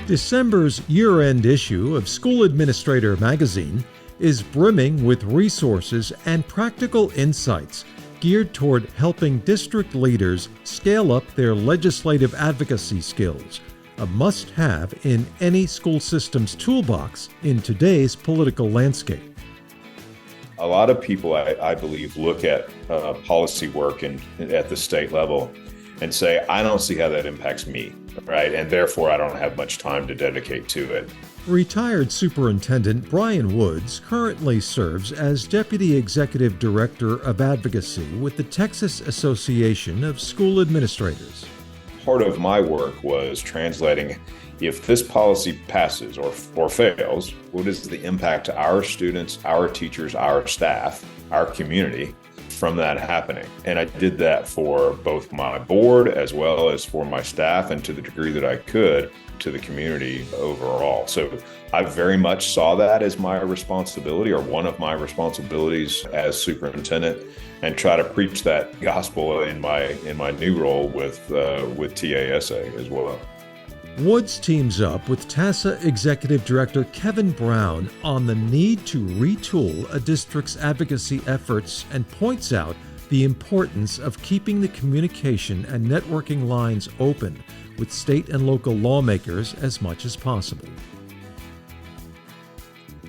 December's year-end issue of School Administrator magazine is brimming with resources and practical insights geared toward helping district leaders scale up their legislative advocacy skills, a must-have in any school system's toolbox in today's political landscape. A lot of people, I believe, look at policy work at the state level and say, I don't see how that impacts me, right? And therefore, I don't have much time to dedicate to it. Retired Superintendent Brian Woods currently serves as Deputy Executive Director of Advocacy with the Texas Association of School Administrators. Part of my work was translating, if this policy passes or fails, what is the impact to our students, our teachers, our staff, our community from that happening? And I did that for both my board as well as for my staff, and to the degree that I could, to the community overall. So I very much saw that as my responsibility, or one of my responsibilities as superintendent, and try to preach that gospel in my new role with TASA as well. Woods teams up with TASA Executive Director Kevin Brown on the need to retool a district's advocacy efforts and points out the importance of keeping the communication and networking lines open with state and local lawmakers as much as possible.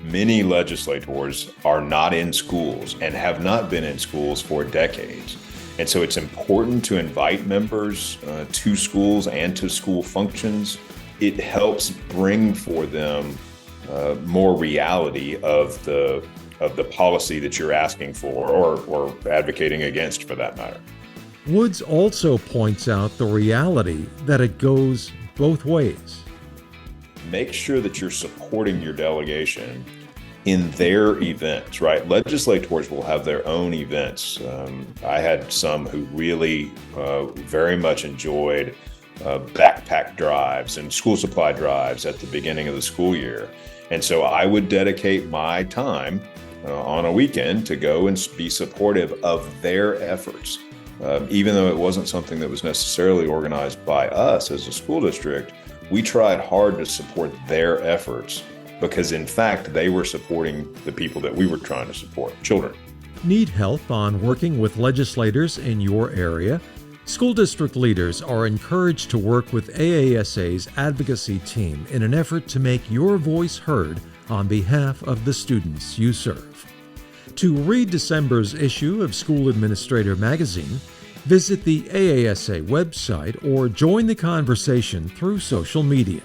Many legislators are not in schools and have not been in schools for decades. And so it's important to invite members to schools and to school functions. It helps bring for them more reality of the policy that you're asking for or advocating against, for that matter. Woods also points out the reality that it goes both ways. Make sure that you're supporting your delegation in their events, right? Legislators will have their own events. I had some who really very much enjoyed backpack drives and school supply drives at the beginning of the school year. And so I would dedicate my time on a weekend to go and be supportive of their efforts. Even though it wasn't something that was necessarily organized by us as a school district, we tried hard to support their efforts, because in fact, they were supporting the people that we were trying to support, children. Need help on working with legislators in your area? School district leaders are encouraged to work with AASA's advocacy team in an effort to make your voice heard on behalf of the students you serve. To read December's issue of School Administrator magazine, visit the AASA website or join the conversation through social media.